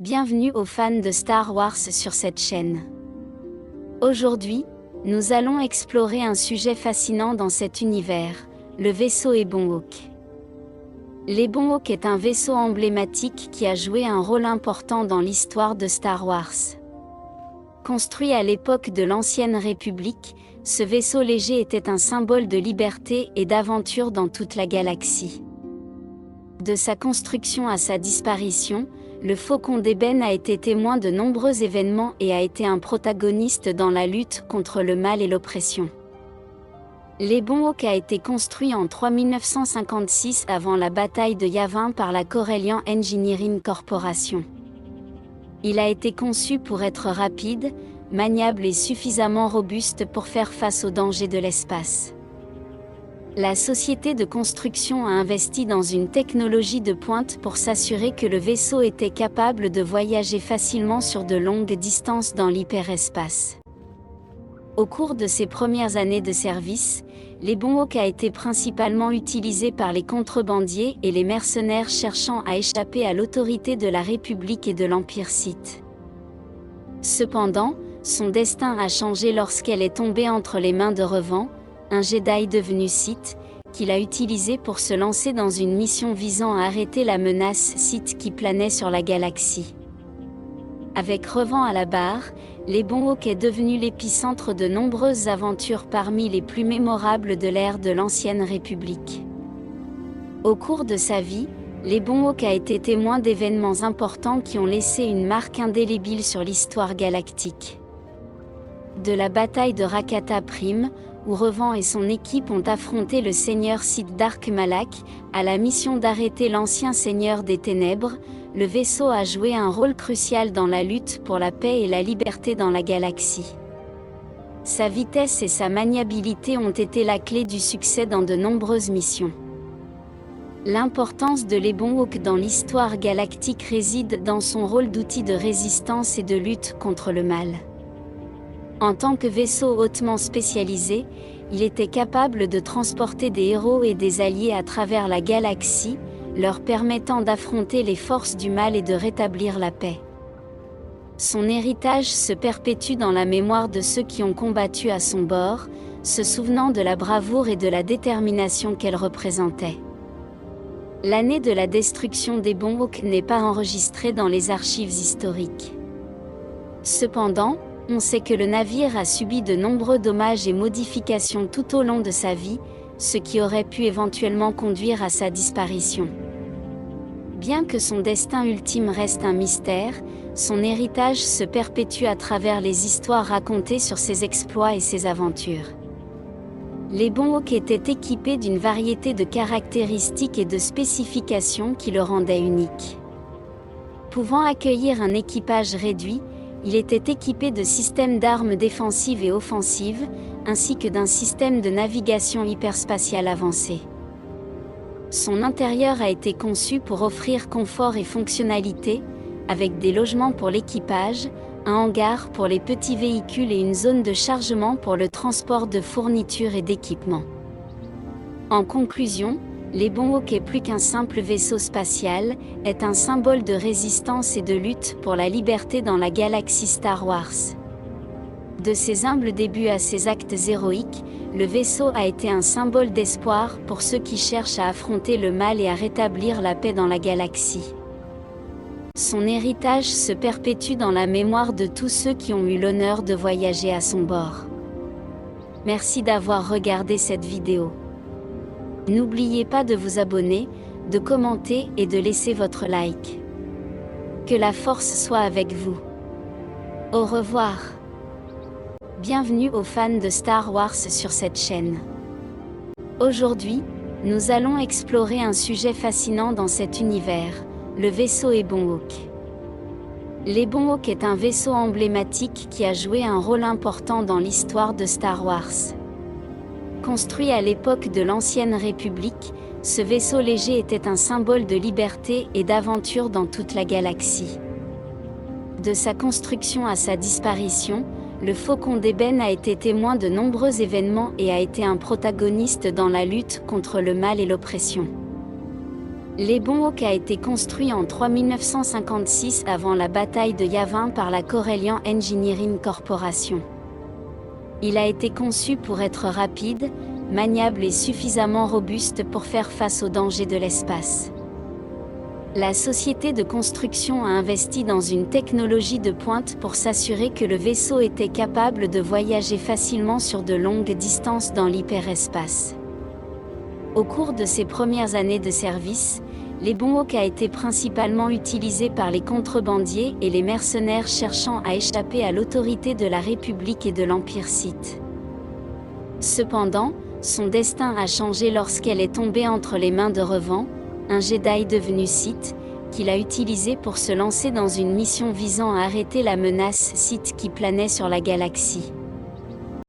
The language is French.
Bienvenue aux fans de Star Wars sur cette chaîne. Aujourd'hui, nous allons explorer un sujet fascinant dans cet univers, le vaisseau Ebon-Hawk. L'Ebon-Hawk est un vaisseau emblématique qui a joué un rôle important dans l'histoire de Star Wars. Construit à l'époque de l'Ancienne République, ce vaisseau léger était un symbole de liberté et d'aventure dans toute la galaxie. De sa construction à sa disparition, le Faucon d'Ébène a été témoin de nombreux événements et a été un protagoniste dans la lutte contre le mal et l'oppression. L'Ebon-Hawk a été construit en 3956 avant la bataille de Yavin par la Corellian Engineering Corporation. Il a été conçu pour être rapide, maniable et suffisamment robuste pour faire face aux dangers de l'espace. La société de construction a investi dans une technologie de pointe pour s'assurer que le vaisseau était capable de voyager facilement sur de longues distances dans l'hyperespace. Au cours de ses premières années de service, l'Ebon-Hawk a été principalement utilisé par les contrebandiers et les mercenaires cherchant à échapper à l'autorité de la République et de l'Empire Sith. Cependant, son destin a changé lorsqu'elle est tombée entre les mains de Revan, un Jedi devenu Sith, qu'il a utilisé pour se lancer dans une mission visant à arrêter la menace Sith qui planait sur la galaxie. Avec Revan à la barre, l'Ebon-Hawk est devenu l'épicentre de nombreuses aventures parmi les plus mémorables de l'ère de l'Ancienne République. Au cours de sa vie, l'Ebon-Hawk a été témoin d'événements importants qui ont laissé une marque indélébile sur l'histoire galactique. De la bataille de Rakata Prime, où Revan et son équipe ont affronté le seigneur Sith Dark Malak, à la mission d'arrêter l'ancien seigneur des ténèbres, le vaisseau a joué un rôle crucial dans la lutte pour la paix et la liberté dans la galaxie. Sa vitesse et sa maniabilité ont été la clé du succès dans de nombreuses missions. L'importance de l'Ebon-Hawk dans l'histoire galactique réside dans son rôle d'outil de résistance et de lutte contre le mal. En tant que vaisseau hautement spécialisé, il était capable de transporter des héros et des alliés à travers la galaxie, leur permettant d'affronter les forces du mal et de rétablir la paix. Son héritage se perpétue dans la mémoire de ceux qui ont combattu à son bord, se souvenant de la bravoure et de la détermination qu'elle représentait. L'année de la destruction d'Ebon-Hawk n'est pas enregistrée dans les archives historiques. Cependant, on sait que le navire a subi de nombreux dommages et modifications tout au long de sa vie, ce qui aurait pu éventuellement conduire à sa disparition. Bien que son destin ultime reste un mystère, son héritage se perpétue à travers les histoires racontées sur ses exploits et ses aventures. L'Ebon-Hawk était équipé d'une variété de caractéristiques et de spécifications qui le rendaient unique. Pouvant accueillir un équipage réduit, il était équipé de systèmes d'armes défensives et offensives, ainsi que d'un système de navigation hyperspatiale avancé. Son intérieur a été conçu pour offrir confort et fonctionnalité, avec des logements pour l'équipage, un hangar pour les petits véhicules et une zone de chargement pour le transport de fournitures et d'équipements. En conclusion, l'Ebon-Hawk est plus qu'un simple vaisseau spatial, est un symbole de résistance et de lutte pour la liberté dans la galaxie Star Wars. De ses humbles débuts à ses actes héroïques, le vaisseau a été un symbole d'espoir pour ceux qui cherchent à affronter le mal et à rétablir la paix dans la galaxie. Son héritage se perpétue dans la mémoire de tous ceux qui ont eu l'honneur de voyager à son bord. Merci d'avoir regardé cette vidéo. N'oubliez pas de vous abonner, de commenter et de laisser votre like. Que la force soit avec vous. Au revoir. Bienvenue aux fans de Star Wars sur cette chaîne. Aujourd'hui, nous allons explorer un sujet fascinant dans cet univers, le vaisseau Ebon-Hawk. L'Ebon-Hawk est un vaisseau emblématique qui a joué un rôle important dans l'histoire de Star Wars. Construit à l'époque de l'Ancienne République, ce vaisseau léger était un symbole de liberté et d'aventure dans toute la galaxie. De sa construction à sa disparition, le Faucon d'Ébène a été témoin de nombreux événements et a été un protagoniste dans la lutte contre le mal et l'oppression. L'Ebon-Hawk a été construit en 1956 avant la bataille de Yavin par la Corellian Engineering Corporation. Il a été conçu pour être rapide, maniable et suffisamment robuste pour faire face aux dangers de l'espace. La société de construction a investi dans une technologie de pointe pour s'assurer que le vaisseau était capable de voyager facilement sur de longues distances dans l'hyperespace. Au cours de ses premières années de service, l'Ebon-Hawk a été principalement utilisé par les contrebandiers et les mercenaires cherchant à échapper à l'autorité de la République et de l'Empire Sith. Cependant, son destin a changé lorsqu'elle est tombée entre les mains de Revan, un Jedi devenu Sith, qu'il a utilisé pour se lancer dans une mission visant à arrêter la menace Sith qui planait sur la galaxie.